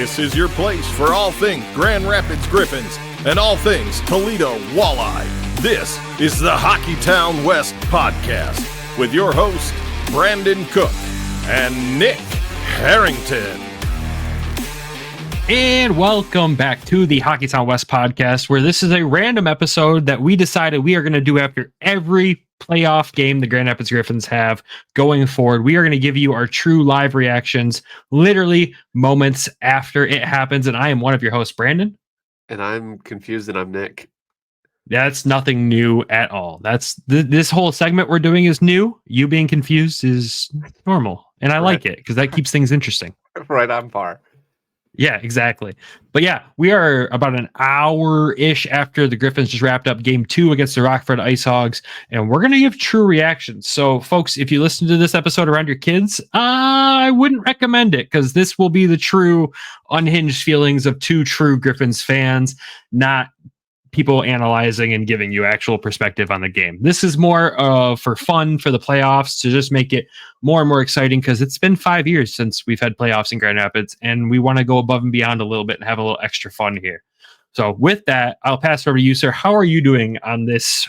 This is your place for all things Grand Rapids Griffins and all things Toledo Walleye. This is the Hockeytown West Podcast with your host, Brandon Cook and Nick Harrington. And welcome back to the Hockeytown West Podcast, where this is a random episode that we decided we are going to do after every playoff game the Grand Rapids Griffins have going forward. We are going to give you our true live reactions, literally moments after it happens. And I am one of your hosts, Brandon. And I'm confused, and I'm Nick. That's nothing new at all. That's this whole segment we're doing is new. You being confused is normal. And I like it because that keeps things interesting. Right on par. Yeah, exactly. But yeah, we are about an hour-ish after the Griffins just wrapped up game 2 against the Rockford Ice Hogs, and we're going to give true reactions. So, folks, if you listen to this episode around your kids, I wouldn't recommend it because this will be the true unhinged feelings of two true Griffins fans, not people analyzing and giving you actual perspective on the game. This is more for fun for the playoffs to just make it more and more exciting because it's been 5 years since we've had playoffs in Grand Rapids and we want to go above and beyond a little bit and have a little extra fun here. So with that, I'll pass it over to you, sir. How are you doing on this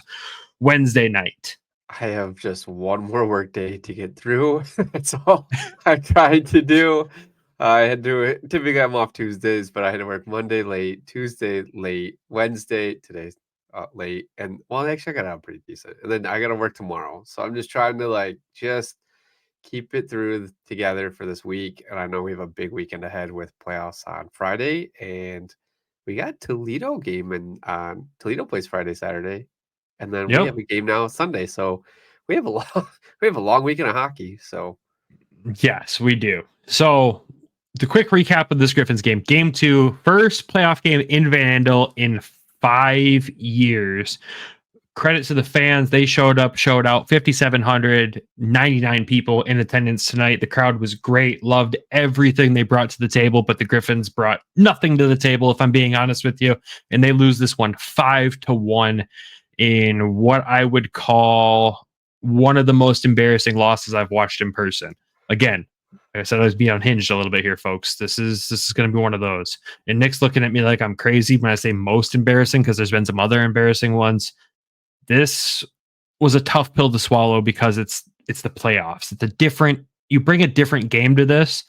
Wednesday night? I have just one more work day to get through. That's all I'm trying to do. I had to typically I'm off Tuesdays, but I had to work Monday late, Tuesday late, Wednesday, today's late, and well, actually I got out pretty decent, and then I got to work tomorrow. So I'm just trying to just keep it through together for this week. And I know we have a big weekend ahead with playoffs on Friday, and we got Toledo game, and Toledo plays Friday, Saturday, and then we have a game now Sunday. So we have a long weekend of hockey. So yes, we do. So the quick recap of this Griffins game. Game 2, first playoff game in Van Andel in 5 years. Credit to the fans. They showed out. 5,799 people in attendance tonight. The crowd was great. Loved everything they brought to the table, but the Griffins brought nothing to the table, if I'm being honest with you. And they lose this one 5-1 in what I would call one of the most embarrassing losses I've watched in person. Again, like I said, I was being unhinged a little bit here, folks. This is going to be one of those. And Nick's looking at me like I'm crazy when I say most embarrassing because there's been some other embarrassing ones. This was a tough pill to swallow because it's the playoffs. You bring a different game to this,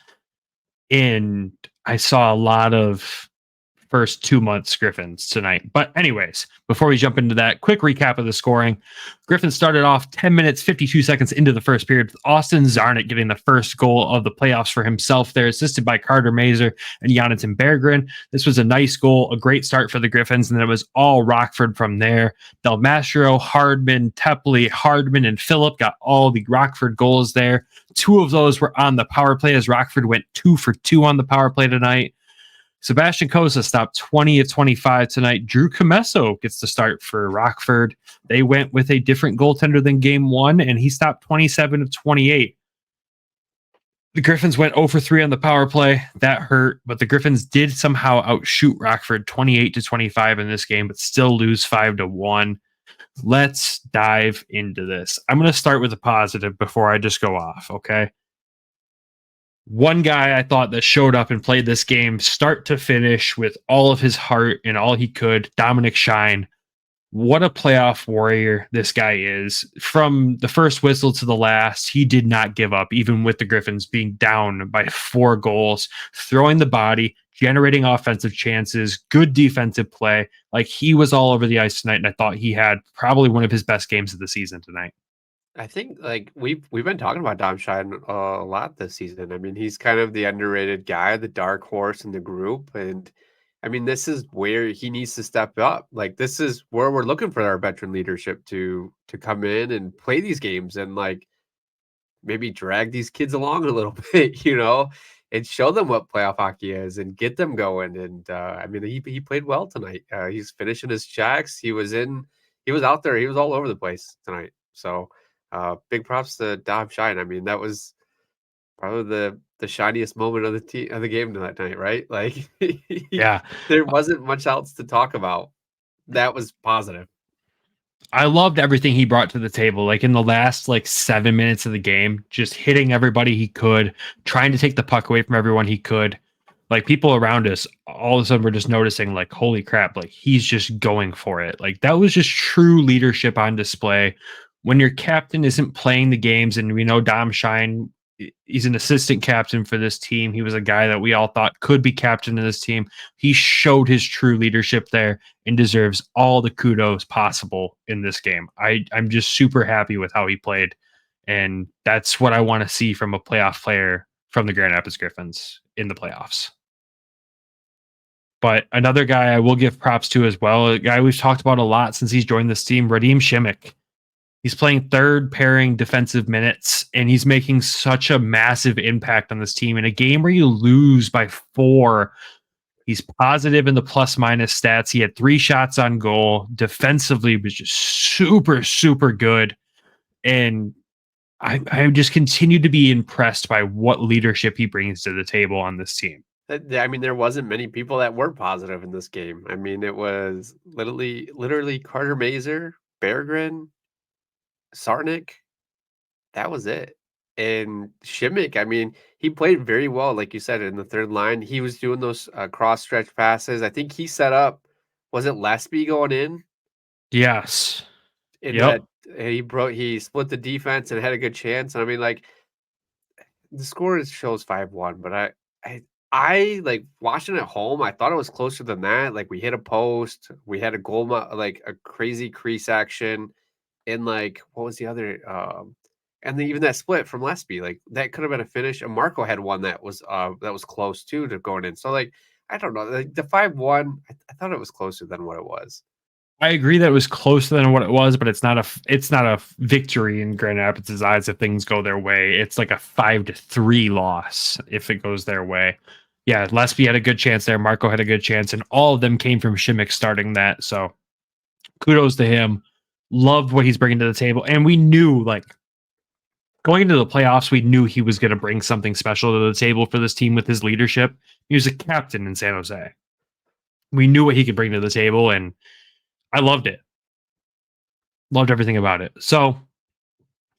and I saw a lot of first 2 months Griffins tonight. But anyways, before we jump into that, quick recap of the scoring. Griffins started off 10 minutes, 52 seconds into the first period with Austin Zarnik getting the first goal of the playoffs for himself there, assisted by Carter Mazer and Jonathan Berggren. This was a nice goal, a great start for the Griffins, and then it was all Rockford from there. Del Mastro, Hardman, Tepley, Hardman, and Phillip got all the Rockford goals there. 2 of those were on the power play as Rockford went 2 for 2 on the power play tonight. Sebastian Cosa stopped 20 of 25 tonight. Drew Comesso gets the start for Rockford. They went with a different goaltender than game 1, and he stopped 27 of 28. The Griffins went 0 for 3 on the power play. That hurt, but the Griffins did somehow outshoot Rockford 28-25 in this game, but still lose 5-1. Let's dive into this. I'm going to start with a positive before I just go off, okay? One guy I thought that showed up and played this game start to finish with all of his heart and all he could, Dominic Shine. What a playoff warrior this guy is. From the first whistle to the last, he did not give up, even with the Griffins being down by 4 goals, throwing the body, generating offensive chances, good defensive play. Like, he was all over the ice tonight, and I thought he had probably one of his best games of the season tonight. I think we've been talking about Dom Shine a lot this season. I mean, he's kind of the underrated guy, the dark horse in the group, and I mean, this is where he needs to step up. Like, this is where we're looking for our veteran leadership to come in and play these games and maybe drag these kids along a little bit, and show them what playoff hockey is and get them going. And I mean, he played well tonight. He's finishing his checks. He was out there. He was all over the place tonight. So. Big props to Dom Shine. I mean, that was probably the shiniest moment of the game that night, right? Like, yeah, there wasn't much else to talk about. That was positive. I loved everything he brought to the table. Like in the last 7 minutes of the game, just hitting everybody he could, trying to take the puck away from everyone he could. like people around us, all of a sudden we're just noticing like, holy crap, like he's just going for it. Like that was just true leadership on display. When your captain isn't playing the games, and we know Dom Shine, he's an assistant captain for this team. He was a guy that we all thought could be captain of this team. He showed his true leadership there and deserves all the kudos possible in this game. I'm just super happy with how he played. And that's what I want to see from a playoff player from the Grand Rapids Griffins in the playoffs. But another guy I will give props to as well, a guy we've talked about a lot since he's joined this team, Radim Šimik. He's playing third pairing defensive minutes, and he's making such a massive impact on this team. In a game where you lose by 4, he's positive in the plus minus stats. He had 3 shots on goal. Defensively was just super, super good. And I just continue to be impressed by what leadership he brings to the table on this team. I mean, there wasn't many people that were positive in this game. I mean, it was literally Carter Mazer, Berggren, Sarnik. That was it. And Šimik, I mean, he played very well, like you said, in the third line. He was doing those cross stretch passes. I think he set up, was it Lesby going in? Yes. Yep. He split the defense and had a good chance. And I mean, like, the score shows 5-1, but I like watching at home. I thought it was closer than that. Like we hit a post, we had a goal, like a crazy crease action, and like what was the other? And then even that split from Lesby, like that could have been a finish. And Marco had one that was close too to going in. So like I don't know, like the 5-1. I thought it was closer than what it was. I agree that it was closer than what it was, but it's not a victory in Grand Rapids' eyes if things go their way. It's like a 5-3 loss if it goes their way. Yeah, Lesby had a good chance there. Marco had a good chance, and all of them came from Šimik starting that. So kudos to him. Loved what he's bringing to the table. And we knew, like, going into the playoffs, we knew he was going to bring something special to the table for this team with his leadership. He was a captain in San Jose. We knew what he could bring to the table, and I loved it. Loved everything about it. So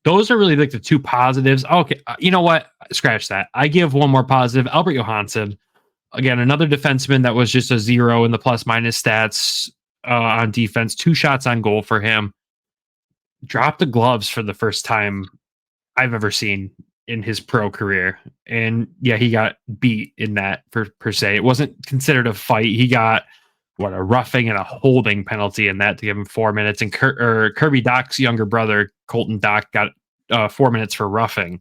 those are really like the 2 positives. Okay, you know what? Scratch that. I give one more positive. Albert Johansson, again, another defenseman that was just a 0 in the plus minus stats on defense. 2 shots on goal for him. Dropped the gloves for the first time I've ever seen in his pro career. And yeah, he got beat in that per se. It wasn't considered a fight. He got a roughing and a holding penalty in that to give him 4 minutes. And Kirby Dach's younger brother, Colton Dach, got 4 minutes for roughing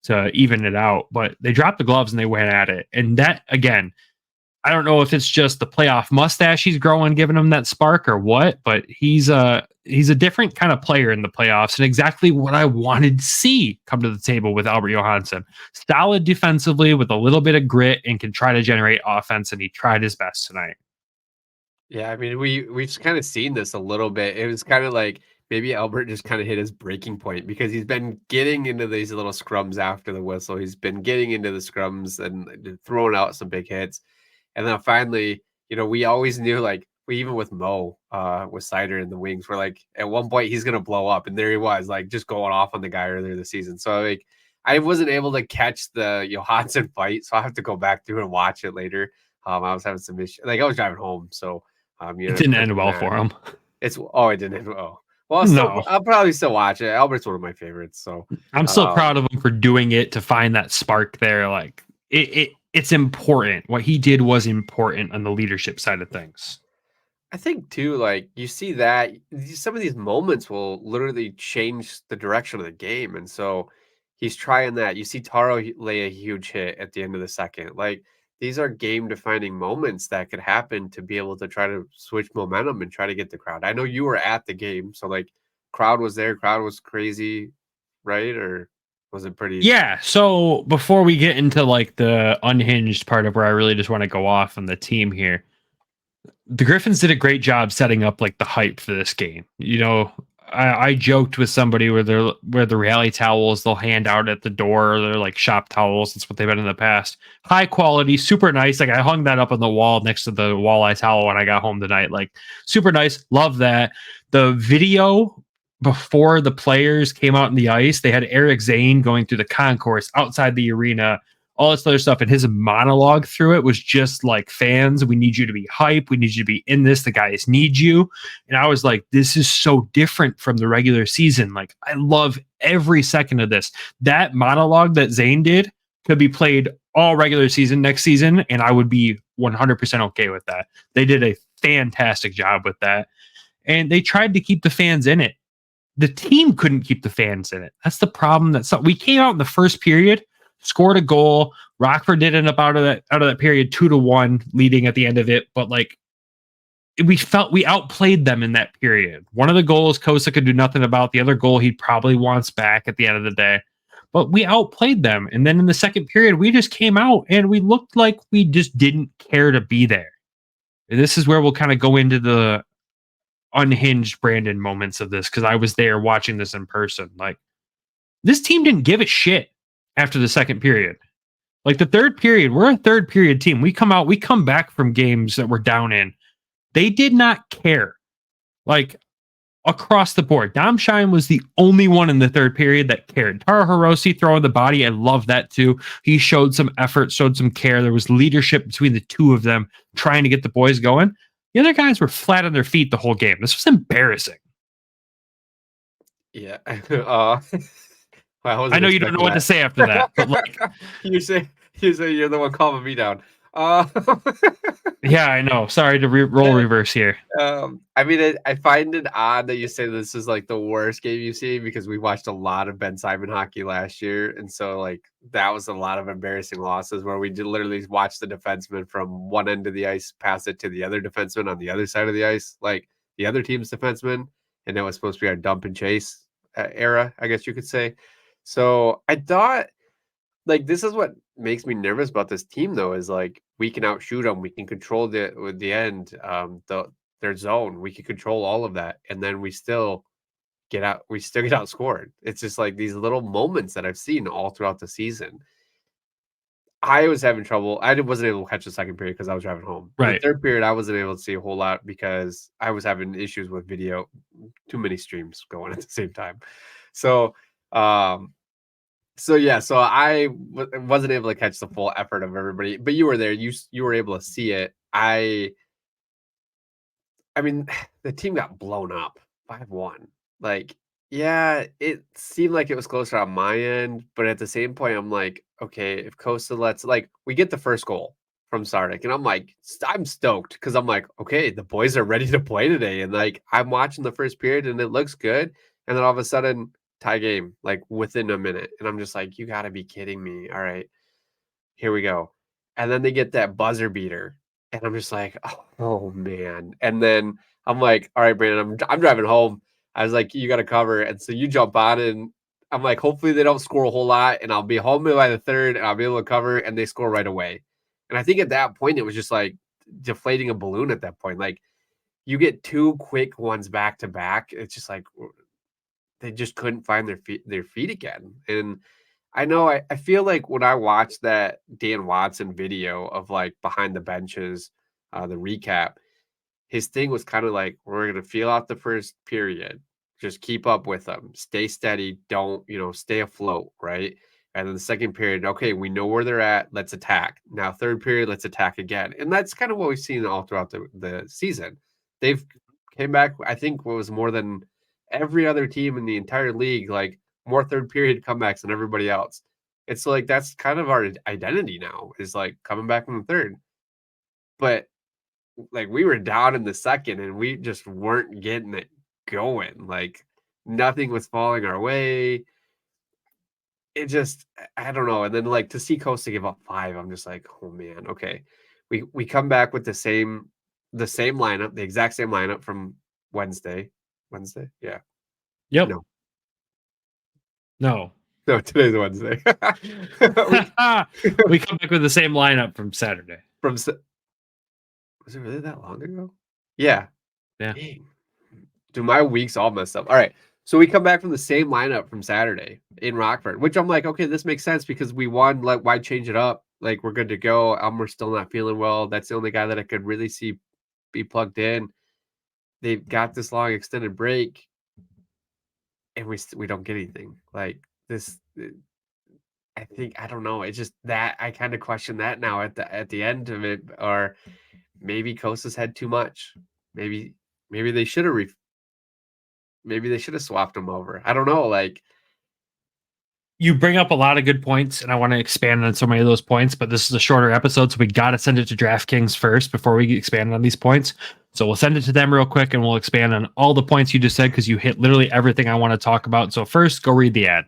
to even it out. But they dropped the gloves and they went at it. And that, again, I don't know if it's just the playoff mustache he's growing, giving him that spark or what, but he's a different kind of player in the playoffs, and exactly what I wanted to see come to the table with Albert Johansson. Solid defensively with a little bit of grit and can try to generate offense, and he tried his best tonight. Yeah, I mean, we've kind of seen this a little bit. It was kind of like maybe Albert just kind of hit his breaking point because he's been getting into these little scrums after the whistle. He's been getting into the scrums and throwing out some big hits. And then finally, we always knew, like, even with Mo, with Sider in the wings, we're like, at one point he's going to blow up. And there he was, like, just going off on the guy earlier this season. So, like, I wasn't able to catch the Johansson fight. So I have to go back through and watch it later. I was having some issues. Like, I was driving home. So, it didn't end well for him. It didn't end well. Well, I'll probably still watch it. Albert's one of my favorites. So I'm still proud of him for doing it to find that spark there. Like, it's important. What he did was important on the leadership side of things. I think too, like, you see that some of these moments will literally change the direction of the game. And so he's trying that. You see Taro lay a huge hit at the end of the second. Like, these are game defining moments that could happen to be able to try to switch momentum and try to get the crowd. I know you were at the game, so like crowd was there, crowd was crazy, right? Or was it pretty? Yeah. So before we get into like the unhinged part of where I really just want to go off on the team here, the Griffins did a great job setting up like the hype for this game. I joked with somebody where the rally towels they'll hand out at the door, they're like shop towels. That's what they've been in the past. High quality, super nice. Like I hung that up on the wall next to the walleye towel when I got home tonight. Like super nice. Love that. The video before the players came out in the ice, they had Eric Zane going through the concourse outside the arena all this other stuff. And his monologue through it was just like, fans, we need you to be hype. We need you to be in this. The guys need you. And I was like, this is so different from the regular season. Like, I love every second of this. That monologue that Zane did could be played all regular season next season, and I would be 100% okay with that. They did a fantastic job with that. And they tried to keep the fans in it. The team couldn't keep the fans in it. That's the problem. We came out in the first period, scored a goal. Rockford did end up out of that period 2-1, leading at the end of it. But like, we felt we outplayed them in that period. One of the goals Kosa could do nothing about. The other goal he probably wants back at the end of the day. But we outplayed them. And then in the second period, we just came out and we looked like we just didn't care to be there. And this is where we'll kind of go into the unhinged Brandon moments of this, because I was there watching this in person. Like, this team didn't give a shit after the second period. Like, the third period, we're a third period team. We come back from games that we're down in. They did not care. Like, across the board, Dom Shine was the only one in the third period that cared. Tara Hiroshi throwing the body, I love that too. He showed some effort, showed some care. There was leadership between the two of them trying to get the boys going. The other guys were flat on their feet the whole game. This was embarrassing. Yeah. I know you don't know what to say after that, but like, you say you're the one calming me down. Yeah, I know. Sorry to roll reverse here. I mean, I find it odd that you say this is like the worst game you've seen, because we watched a lot of Ben Simon hockey last year, and so like that was a lot of embarrassing losses where we did literally watch the defenseman from one end of the ice pass it to the other defenseman on the other side of the ice, like the other team's defenseman, and it was supposed to be our dump and chase era, I guess you could say. So I thought, like, this is what makes me nervous about this team, though, is like we can outshoot them, we can control the end, their zone, we can control all of that, and then we still get outscored. It's just like these little moments that I've seen all throughout the season. I was having trouble. I wasn't able to catch the second period because I was driving home. Right. The third period, I wasn't able to see a whole lot because I was having issues with video, too many streams going at the same time. So, so I wasn't able to catch the full effort of everybody, but you were there. You were able to see it. I mean, the team got blown up 5-1. Like, yeah, it seemed like it was closer on my end, but at the same point, I'm like, okay, if Costa we get the first goal from Sardik, and I'm like, I'm stoked because I'm like, okay, the boys are ready to play today, and like I'm watching the first period and it looks good, and then all of a sudden, tie game like within a minute, and I'm just like, you got to be kidding me! All right, here we go, and then they get that buzzer beater, and I'm just like, oh man, and then I'm like, all right, Brandon, I'm driving home. I was like, you got to cover. And so you jump on, and I'm like, hopefully they don't score a whole lot, and I'll be home by the third, and I'll be able to cover, and they score right away. And I think at that point, it was just like deflating a balloon at that point. Like, you get two quick ones back to back. It's just like they just couldn't find their feet again. And I know I feel like when I watched that Dan Watson video of like behind the benches, the recap, his thing was kind of like, we're going to feel out the first period. Just keep up with them. Stay steady. Don't, stay afloat, right? And then the second period, okay, we know where they're at. Let's attack. Now, third period, let's attack again. And that's kind of what we've seen all throughout the season. They've came back, I think, what was more than every other team in the entire league, like more third period comebacks than everybody else. It's like that's kind of our identity now, is like coming back from the third. But like we were down in the second and we just weren't getting it going. Like nothing was falling our way. It just, I don't know. And then like to see Costa give up 5, I'm just like, oh man, okay. We come back with the same lineup, the exact same lineup from Wednesday. Yeah. Yep. No, today's Wednesday. We come back with the same lineup from Saturday. Was it really that long ago? Yeah. Dang. Dude, my week's all messed up. All right. So we come back from the same lineup from Saturday in Rockford, which I'm like, okay, this makes sense because we won. Like, why change it up? Like, we're good to go. Elmer's still not feeling well. That's the only guy that I could really see be plugged in. They've got this long extended break, and we don't get anything. Like this, think I don't know. It's just that I kind of question that now at the end of it, or maybe Kostas had too much. Maybe they should have maybe they should have swapped him over. I don't know. Like, you bring up a lot of good points, and I want to expand on so many of those points, but this is a shorter episode, so we got to send it to DraftKings first before we expand on these points. So we'll send it to them real quick, and we'll expand on all the points you just said, because you hit literally everything I want to talk about. So first, go read the ad.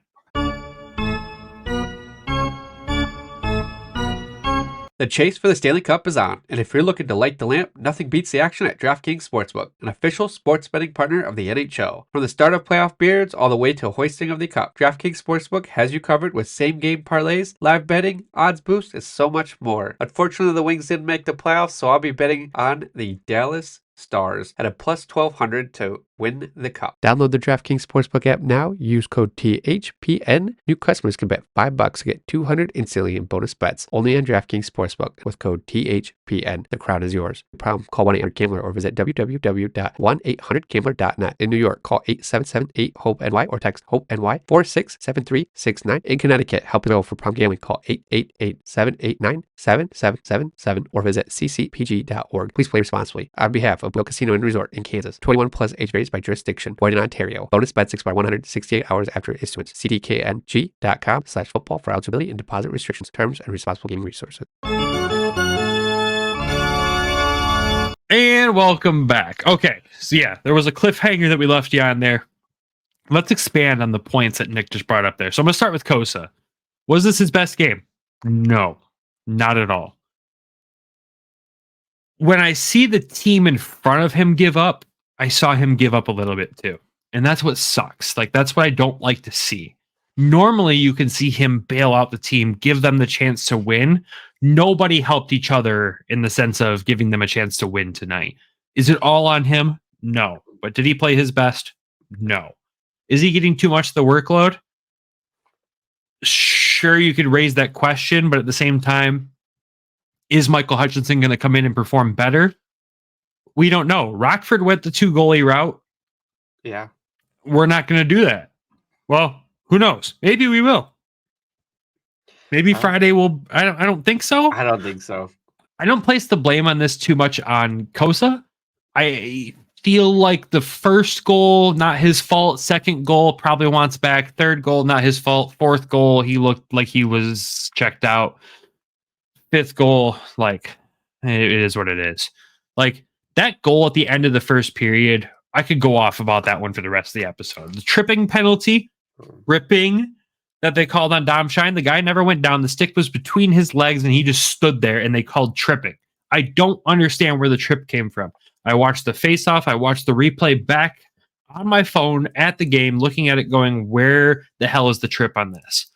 the chase for the Stanley Cup is on, and if you're looking to light the lamp, nothing beats the action at DraftKings Sportsbook, an official sports betting partner of the NHL. From the start of playoff beards all the way to hoisting of the cup, DraftKings Sportsbook has you covered with same-game parlays, live betting, odds boosts, and so much more. Unfortunately, the Wings didn't make the playoffs, so I'll be betting on the Dallas Stars at a plus 1200 to win the cup. Download the DraftKings Sportsbook app now. Use code THPN. New customers can bet $5 to get $200 instantly in bonus bets. Only on DraftKings Sportsbook with code THPN. The crowd is yours. Problem? Call 1-800-GAMBLER or visit www.1800gambler.net. In New York, call 877-8-HOPE-NY or text HOPE-NY 467369. In Connecticut, help know for problem gambling. Call 888-789-7777 or visit ccpg.org. Please play responsibly. On behalf of Will Casino and Resort in Kansas, 21 plus age varies by jurisdiction. Void in Ontario. Bonus bets expire 168 hours after issuance. cdkng.com/football for eligibility and deposit restrictions, terms, and responsible gaming resources. And welcome back. Okay, so yeah, there was a cliffhanger that we left you on there. Let's expand on the points that Nick just brought up there. So I'm going to start with Kosa. Was this his best game? No, not at all. When I see the team in front of him give up, I saw him give up a little bit too. And that's what sucks. Like, that's what I don't like to see. Normally, you can see him bail out the team, give them the chance to win. Nobody helped each other in the sense of giving them a chance to win tonight. Is it all on him? No. But did he play his best? No. Is he getting too much of the workload? Sure, you could raise that question, but at the same time, is Michael Hutchinson going to come in and perform better? We don't know. Rockford went the 2-goalie route. Yeah. We're not going to do that. Well, who knows? Maybe we will. Maybe Friday will. I don't think so. I don't think so. I don't place the blame on this too much on Kosa. I feel like the first goal, not his fault. Second goal, probably wants back. Third goal, not his fault. Fourth goal, he looked like he was checked out. Fifth goal, like, it is what it is. Like, that goal at the end of the first period, I could go off about that one for the rest of the episode. The tripping penalty, ripping, that they called on Dom Shine, the guy never went down. The stick was between his legs, and he just stood there, and they called tripping. I don't understand where the trip came from. I watched the face-off. I watched the replay back on my phone at the game, looking at it going, where the hell is the trip on this?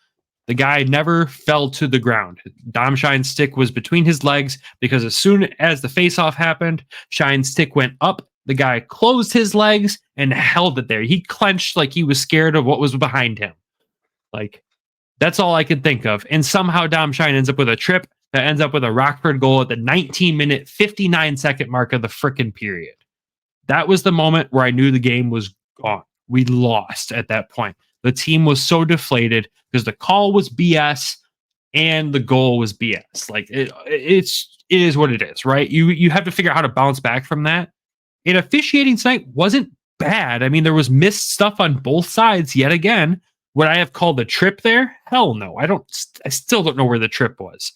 The guy never fell to the ground. Dom Shine's stick was between his legs because as soon as the face-off happened, Shine's stick went up. The guy closed his legs and held it there. He clenched like he was scared of what was behind him. Like, that's all I could think of. And somehow Dom Shine ends up with a trip that ends up with a Rockford goal at the 19-minute, 59-second mark of the frickin' period. That was the moment where I knew the game was gone. We lost at that point. The team was so deflated because the call was BS and the goal was BS. Like, it is what it is, right? You have to figure out how to bounce back from that. And officiating tonight wasn't bad. I mean, there was missed stuff on both sides yet again. Would I have called a trip there? Hell no. I still don't know where the trip was.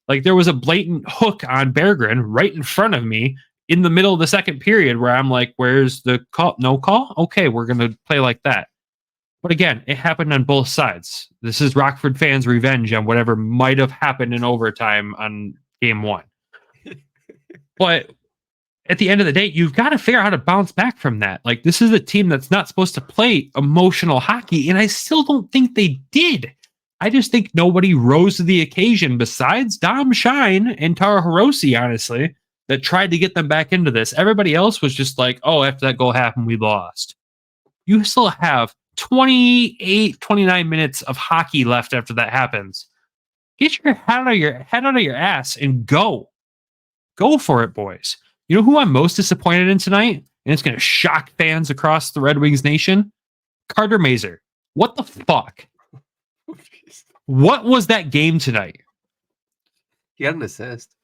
Like, there was a blatant hook on Berggren right in front of me in the middle of the second period where I'm like, where's the call? No call? Okay, we're going to play like that. But again, it happened on both sides. This is Rockford fans' revenge on whatever might have happened in overtime on game one. But at the end of the day, you've got to figure out how to bounce back from that. Like, this is a team that's not supposed to play emotional hockey, and I still don't think they did. I just think nobody rose to the occasion besides Dom Shine and Taro Hirose, honestly, that tried to get them back into this. Everybody else was just like, oh, after that goal happened, we lost. You still have 29 minutes of hockey left after that happens. Get your head out of your ass and go. Go for it, boys. You know who I'm most disappointed in tonight? And it's going to shock fans across the Red Wings nation? Carter Mazur. What the fuck? What was that game tonight? He had an assist.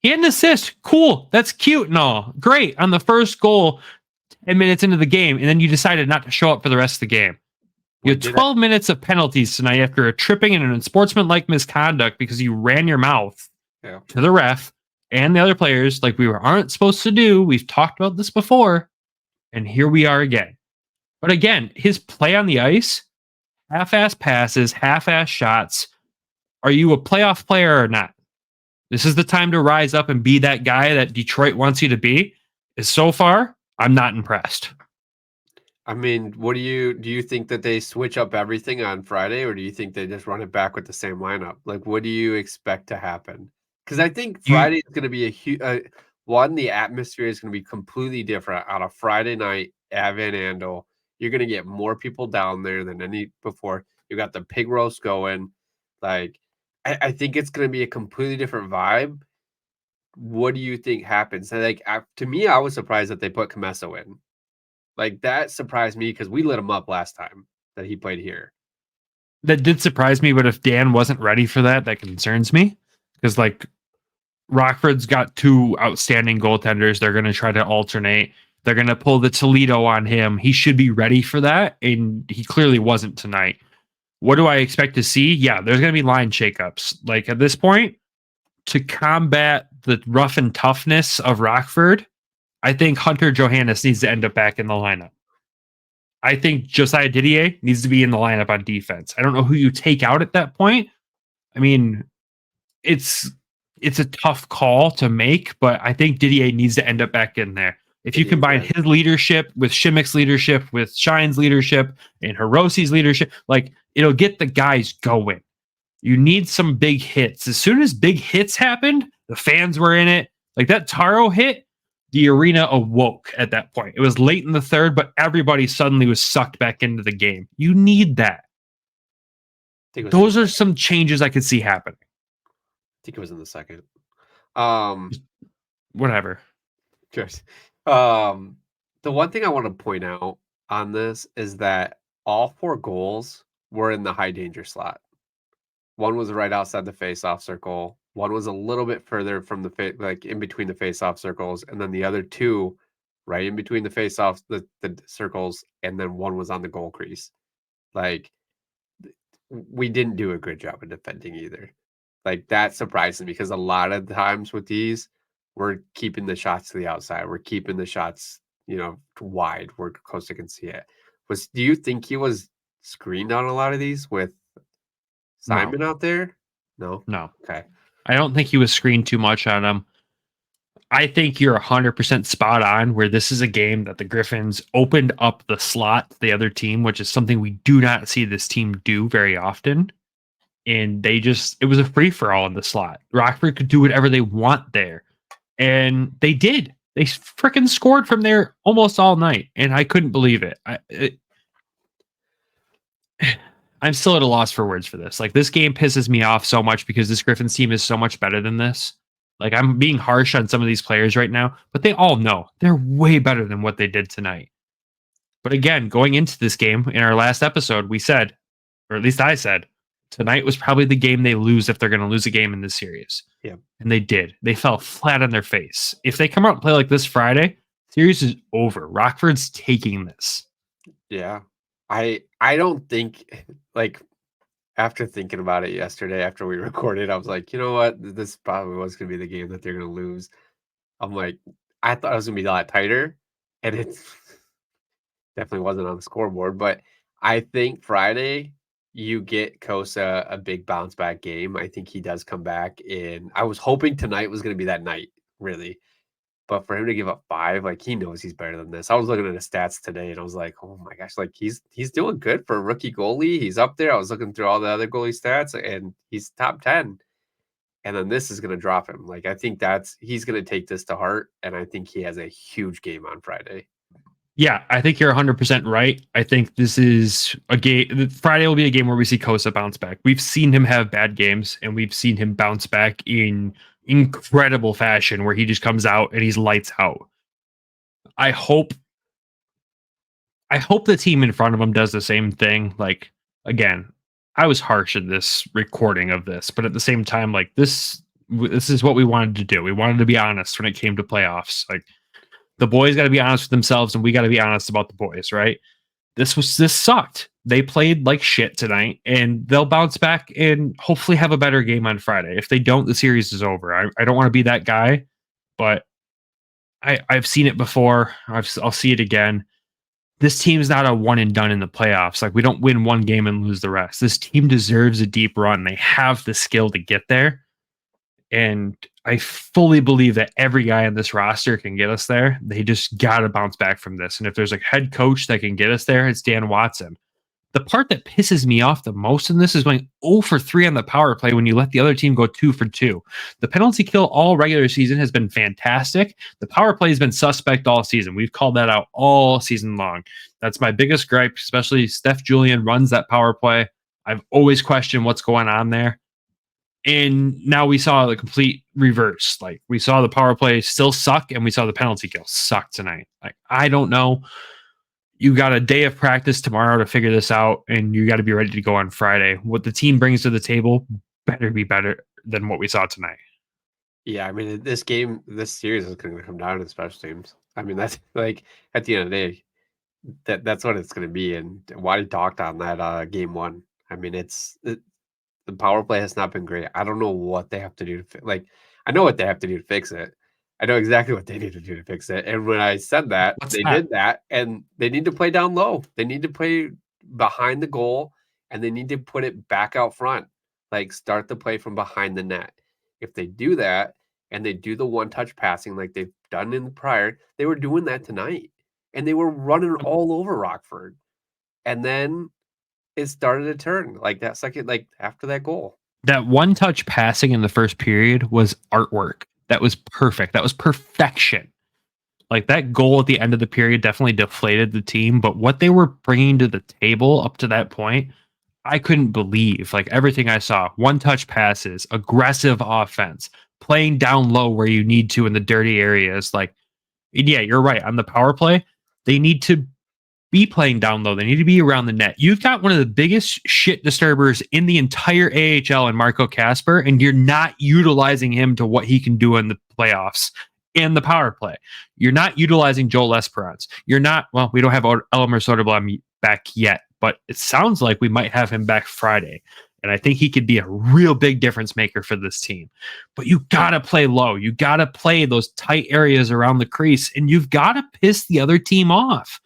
He had an assist. Cool. That's cute and all. Great. On the first goal, 10 minutes into the game, and then you decided not to show up for the rest of the game. You had 12 minutes of penalties tonight after a tripping and an unsportsmanlike misconduct because you ran your mouth to the ref and the other players like we aren't supposed to do. We've talked about this before, and here we are again. But again, his play on the ice, half-ass passes, half-ass shots. Are you a playoff player or not? This is the time to rise up and be that guy that Detroit wants you to be. So far, I'm not impressed. I mean, what do you think that they switch up everything on Friday, or do you think they just run it back with the same lineup? Like, what do you expect to happen? Because I think Friday is going to be a huge one. The atmosphere is going to be completely different on a Friday night at Van Andel. You're going to get more people down there than any before. You got the pig roast going. Like, I think it's going to be a completely different vibe. What do you think happens? And like, to me, I was surprised that they put Comesso in. Like, that surprised me because we lit him up last time that he played here. That did surprise me, but if Dan wasn't ready for that, that concerns me. Because, like, Rockford's got two outstanding goaltenders. They're going to try to alternate. They're going to pull the Toledo on him. He should be ready for that, and he clearly wasn't tonight. What do I expect to see? Yeah, there's going to be line shakeups. Like, at this point, to combat the rough and toughness of Rockford, I think Hunter Johannes needs to end up back in the lineup. I think Josiah Didier needs to be in the lineup on defense. I don't know who you take out at that point. I mean, it's a tough call to make, but I think Didier needs to end up back in there. If you combine his leadership with Shimmick's leadership, with Shine's leadership, and Hirosi's leadership, like, it'll get the guys going. You need some big hits. As soon as big hits happened, the fans were in it. Like that Taro hit, the arena awoke at that point. It was late in the third, but everybody suddenly was sucked back into the game. You need that. Those are some changes I could see happening. I think it was in the second. Whatever. Cheers. The one thing I want to point out on this is that all 4 goals were in the high danger slot. One was right outside the face-off circle. One was a little bit further from the like in between the face-off circles, and then the other 2 right in between the face-off the circles, and then one was on the goal crease. Like, we didn't do a good job of defending either. Like, that surprises me because a lot of times with these, we're keeping the shots to the outside. We're keeping the shots, wide where Costa can see it. Do you think he was screened on a lot of these with Simon out there? No. Okay. I don't think he was screened too much on him. I think you're 100% spot on where this is a game that the Griffins opened up the slot to the other team, which is something we do not see this team do very often. And it was a free for all in the slot. Rockford could do whatever they want there. And they did. They freaking scored from there almost all night. And I couldn't believe it. I'm still at a loss for words for this. Like, this game pisses me off so much because this Griffins team is so much better than this. Like, I'm being harsh on some of these players right now, but they all know they're way better than what they did tonight. But again, going into this game in our last episode, we said, or at least I said, tonight was probably the game they lose if they're going to lose a game in this series. Yeah. And they did. They fell flat on their face. If they come out and play like this Friday, series is over. Rockford's taking this. Yeah. I don't think, like, after thinking about it yesterday, after we recorded, I was like, you know what? This probably was going to be the game that they're going to lose. I'm like, I thought it was going to be a lot tighter, and it definitely wasn't on the scoreboard. But I think Friday, you get Kosa a big bounce back game. I think he does come back in. I was hoping tonight was going to be that night, really. But for him to give up 5, like, he knows he's better than this. I was looking at his stats today, and I was like, oh my gosh, like, he's doing good for a rookie goalie. He's up there. I was looking through all the other goalie stats, and he's top 10. And then this is going to drop him. Like, I think he's going to take this to heart, and I think he has a huge game on Friday. Yeah, I think you're 100% right. I think this is a game. Friday will be a game where we see Kosa bounce back. We've seen him have bad games, and we've seen him bounce back in incredible fashion where he just comes out and he's lights out. I hope the team in front of him does the same thing. Like, again, I was harsh in this recording of this, but at the same time, like this is what we wanted to do. We wanted to be honest when it came to playoffs. Like the boys got to be honest with themselves, and we got to be honest about the boys, right? This sucked. They played like shit tonight, and they'll bounce back and hopefully have a better game on Friday. If they don't, the series is over. I don't want to be that guy, but I've seen it before. I'll see it again. This team's not a one and done in the playoffs. Like we don't win one game and lose the rest. This team deserves a deep run. They have the skill to get there. And I fully believe that every guy on this roster can get us there. They just got to bounce back from this. And if there's a head coach that can get us there, it's Dan Watson. The part that pisses me off the most in this is going 0 for 3 on the power play when you let the other team go 2 for 2. The penalty kill all regular season has been fantastic. The power play has been suspect all season. We've called that out all season long. That's my biggest gripe, especially Steph Julian runs that power play. I've always questioned what's going on there. And now we saw the complete reverse. Like we saw the power play still suck, and we saw the penalty kill suck tonight. Like I don't know. You got a day of practice tomorrow to figure this out, and you got to be ready to go on Friday. What the team brings to the table better be better than what we saw tonight. Yeah, I mean, this series is going to come down to the special teams. I mean, that's like at the end of the day, that's what it's going to be. And Waddy talked on that game one. I mean, the power play has not been great. I don't know what they have to do to I know what they have to do to fix it. I know exactly what they need to do to fix it. And when I said that, did that, and they need to play down low. They need to play behind the goal, and they need to put it back out front. Like start the play from behind the net. If they do that and they do the one-touch passing like they've done in the prior, they were doing that tonight. And they were running all over Rockford. And then it started to turn like that second, like after that goal. That one-touch passing in the first period was artwork. That was perfect. That was perfection. Like that goal at the end of the period definitely deflated the team, but what they were bringing to the table up to that point, I couldn't believe. Like everything I saw, one-touch passes, aggressive offense, playing down low where you need to in the dirty areas. Like, yeah, you're right. On the power play, they need to be playing down low. They need to be around the net. You've got one of the biggest shit disturbers in the entire AHL in Marco Kasper, and you're not utilizing him to what he can do in the playoffs in the power play. You're not utilizing Joel Esperance. You're not, well, we don't have Elmer Soderblom back yet, but it sounds like we might have him back Friday. And I think he could be a real big difference maker for this team. But you got to play low. You got to play those tight areas around the crease, and you've got to piss the other team off.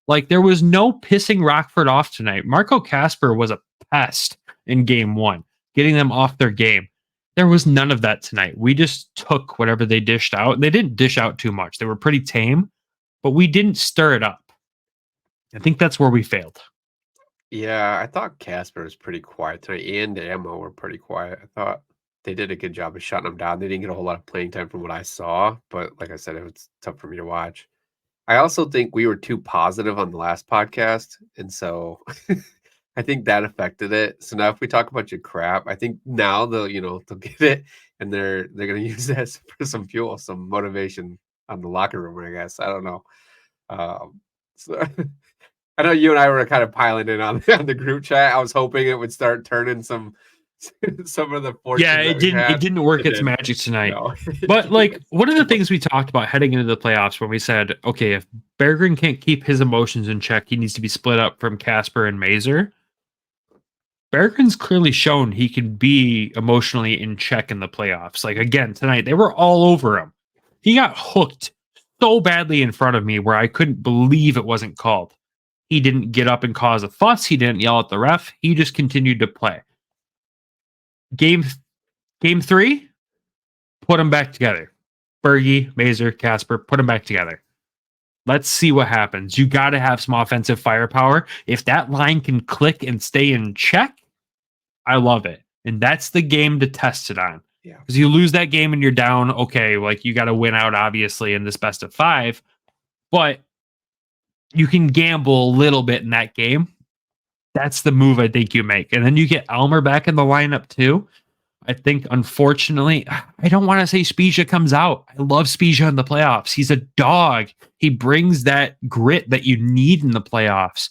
Like, there was no pissing Rockford off tonight. Marco Kasper was a pest in game one, getting them off their game. There was none of that tonight. We just took whatever they dished out. They didn't dish out too much. They were pretty tame, but we didn't stir it up. I think that's where we failed. Yeah, I thought Kasper was pretty quiet tonight, and Ammo were pretty quiet. I thought they did a good job of shutting them down. They didn't get a whole lot of playing time from what I saw, but like I said, it was tough for me to watch. I also think we were too positive on the last podcast, and so I think that affected it. So now if we talk about your crap, I think now they'll get it, and they're gonna use that for some fuel, some motivation on the locker room, I guess. I don't know. So I know you and I were kind of piling in on the group chat. I was hoping it would start turning some of the fortunes. Yeah, it didn't work its magic tonight. No. But like one of the things we talked about heading into the playoffs when we said, okay, if Berggren can't keep his emotions in check, he needs to be split up from Kasper and Mazur. Berggren's clearly shown he can be emotionally in check in the playoffs. Like again, tonight, they were all over him. He got hooked so badly in front of me where I couldn't believe it wasn't called. He didn't get up and cause a fuss. He didn't yell at the ref. He just continued to play. Game 3, put them back together. Bergie, Mazur, Kasper, put them back together. Let's see what happens. You got to have some offensive firepower. If that line can click and stay in check, I love it. And that's the game to test it on. Yeah. Because you lose that game and you're down, okay, like you got to win out, obviously, in this best of 5. But you can gamble a little bit in that game. That's the move I think you make. And then you get Elmer back in the lineup too. I think, unfortunately, I don't want to say Spezia comes out. I love Spezia in the playoffs. He's a dog. He brings that grit that you need in the playoffs.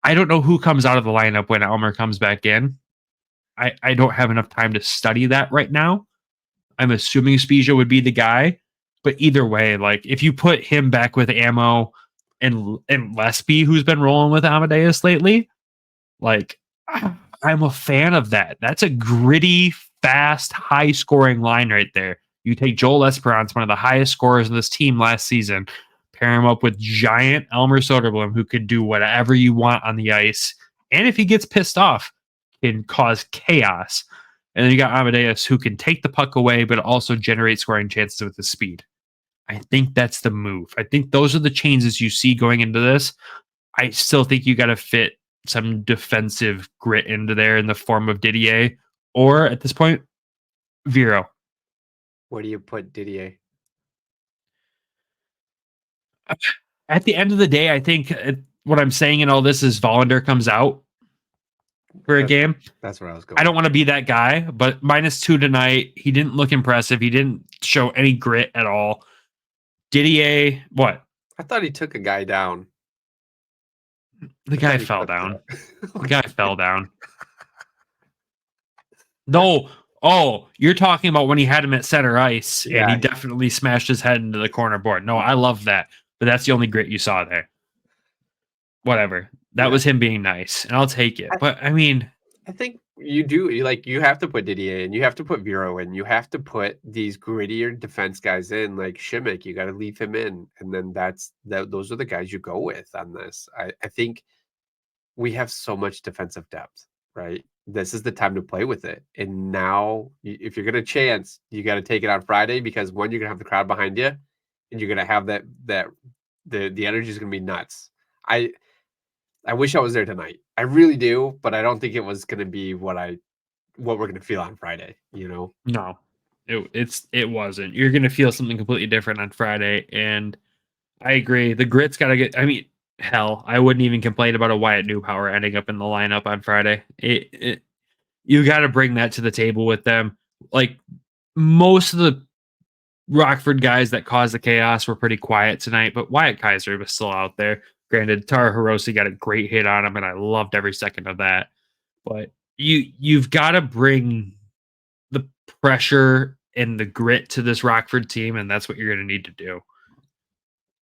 I don't know who comes out of the lineup when Elmer comes back in. I don't have enough time to study that right now. I'm assuming Spezia would be the guy, but either way, like if you put him back with Ammo and Lesby, who's been rolling with Amadeus lately, like I'm a fan of that. That's a gritty, fast, high scoring line right there. You take Joel Esperance, one of the highest scorers of this team last season, pair him up with giant Elmer Soderblom, who could do whatever you want on the ice. And if he gets pissed off, can cause chaos. And then you got Amadeus, who can take the puck away, but also generate scoring chances with his speed. I think that's the move. I think those are the changes you see going into this. I still think you got to fit some defensive grit into there in the form of Didier, or at this point, Vero. Where do you put Didier? At the end of the day, I think what I'm saying in all this is Vollander comes out for a game. That's where I was going. I don't want to be that guy, but -2 tonight. He didn't look impressive. He didn't show any grit at all. Didier, what? I thought he took a guy down. The guy fell down. The guy fell down. No. Oh, you're talking about when he had him at center ice and he definitely smashed his head into the corner board. No, I love that. But that's the only grit you saw there. Whatever. That was him being nice, and I'll take it. But I mean, I think you do you have to put Didier in, you have to put Vero in, you have to put these grittier defense guys in, like Shimmick. You got to leave him in, and then those are the guys you go with on this. I think we have so much defensive depth, right? This is the time to play with it. And now, if you're gonna chance, you got to take it on Friday, because one, you're gonna have the crowd behind you, and you're gonna have the energy is gonna be nuts. I wish I was there tonight. I really do, but I don't think it was going to be what we're going to feel on Friday, you know? No, it wasn't. You're going to feel something completely different on Friday. And I agree. The grit's got to get, I mean, hell, I wouldn't even complain about a Wyatt Newpower ending up in the lineup on Friday. You got to bring that to the table with them. Like most of the Rockford guys that caused the chaos were pretty quiet tonight, but Wyatt Kaiser was still out there. Granted, Tara Hirose got a great hit on him, and I loved every second of that. But you've got to bring the pressure and the grit to this Rockford team, and that's what you're going to need to do.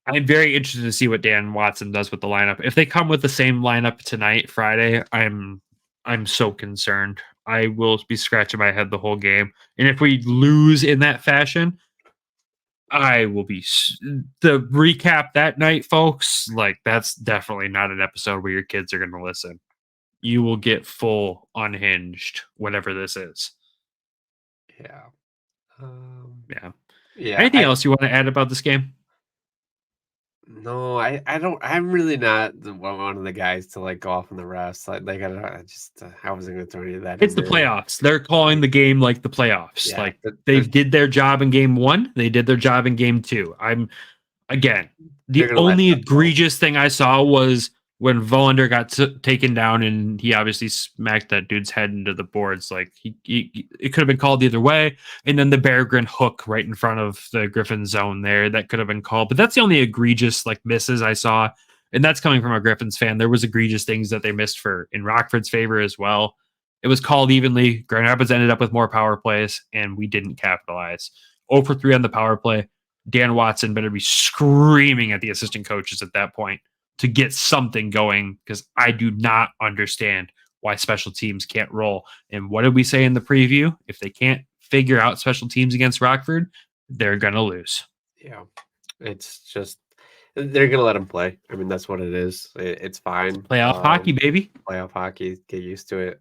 I'm very interested to see what Dan Watson does with the lineup. If they come with the same lineup tonight, Friday, I'm so concerned. I will be scratching my head the whole game. And if we lose in that fashion, I will be the recap that night, folks. Like, that's definitely not an episode where your kids are going to listen. You will get full unhinged, whatever this is. Yeah. Yeah. Anything else you want to add about this game? No, I don't. I'm really not one of the guys to like go off on the refs. I wasn't going to throw any of that. It's the playoffs. They're calling the game like the playoffs. Yeah, like they did their job in game 1. They did their job in game 2. The only egregious thing I saw was when Vollander got taken down and he obviously smacked that dude's head into the boards. Like it could have been called either way. And then the Berggren hook right in front of the Griffin zone there, that could have been called. But that's the only egregious like misses I saw. And that's coming from a Griffins fan. There was egregious things that they missed in Rockford's favor as well. It was called evenly. Grand Rapids ended up with more power plays and we didn't capitalize. 0 for 3 on the power play. Dan Watson better be screaming at the assistant coaches at that point to get something going, because I do not understand why special teams can't roll. And what did we say in the preview? If they can't figure out special teams against Rockford, they're going to lose. Yeah. It's just, they're going to let them play. I mean, that's what it is. It's fine. Playoff hockey, baby. Playoff hockey. Get used to it.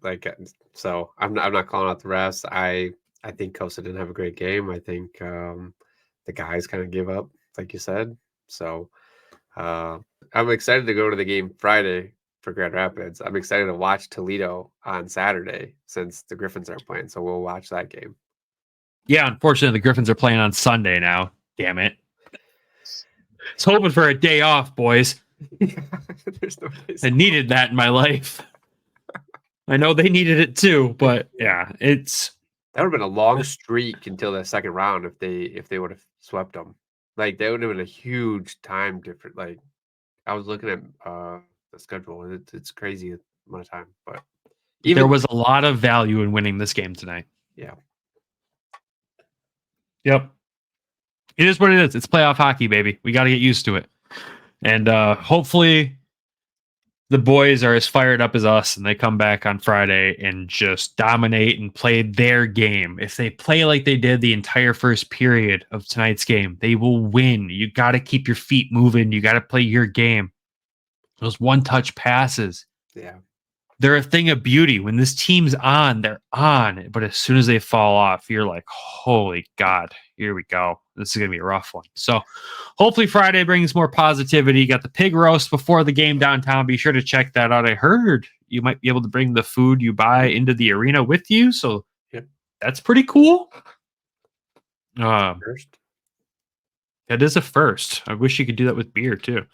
So I'm not calling out the refs. I think Costa didn't have a great game. I think the guys kind of give up, like you said. So I'm excited to go to the game Friday for Grand Rapids. I'm excited to watch Toledo on Saturday since the Griffins aren't playing. So we'll watch that game. Yeah, unfortunately, the Griffins are playing on Sunday now. Damn it. I was hoping for a day off, boys. There's no days I needed that in my life. I know they needed it too, but yeah, that would have been a long streak until the second round if they would have swept them. Like, that would have been a huge time difference. Like, I was looking at the schedule, and it's crazy amount of time. But There was a lot of value in winning this game tonight. Yeah. Yep. It is what it is. It's playoff hockey, baby. We got to get used to it. And hopefully the boys are as fired up as us and they come back on Friday and just dominate and play their game. If they play like they did the entire first period of tonight's game, they will win. You got to keep your feet moving. You got to play your game. Those one-touch passes. Yeah. They're a thing of beauty. When this team's on, they're on. But as soon as they fall off, you're like, holy God, here we go. This is going to be a rough one. So hopefully Friday brings more positivity. Got the pig roast before the game downtown. Be sure to check that out. I heard you might be able to bring the food you buy into the arena with you. So That's pretty cool. First. That is a first. I wish you could do that with beer too.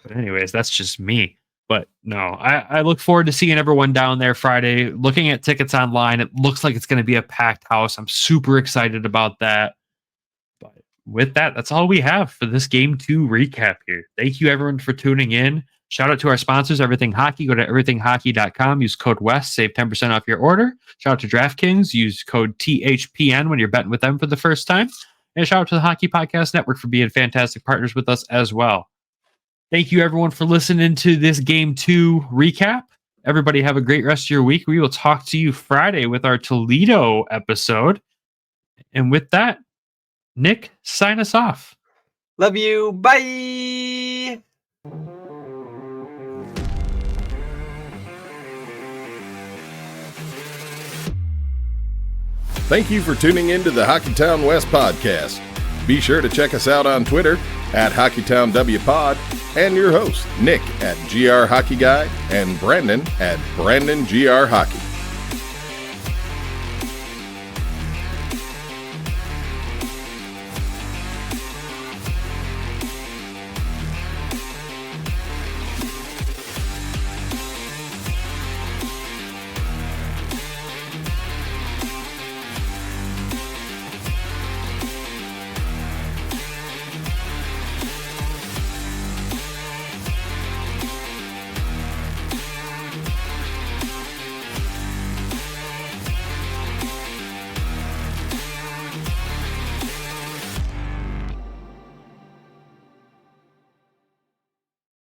But anyways, that's just me. But no, I look forward to seeing everyone down there Friday. Looking at tickets online, it looks like it's going to be a packed house. I'm super excited about that. But with that, that's all we have for this Game 2 recap here. Thank you, everyone, for tuning in. Shout out to our sponsors, Everything Hockey. Go to everythinghockey.com. Use code WEST. Save 10% off your order. Shout out to DraftKings. Use code THPN when you're betting with them for the first time. And shout out to the Hockey Podcast Network for being fantastic partners with us as well. Thank you, everyone, for listening to this Game 2 recap. Everybody have a great rest of your week. We will talk to you Friday with our Toledo episode. And with that, Nick, sign us off. Love you. Bye. Thank you for tuning in to the Hockeytown West Podcast. Be sure to check us out on Twitter at HockeytownWPod and your host, Nick at GR Hockey Guy and Brandon at Brandon GR Hockey.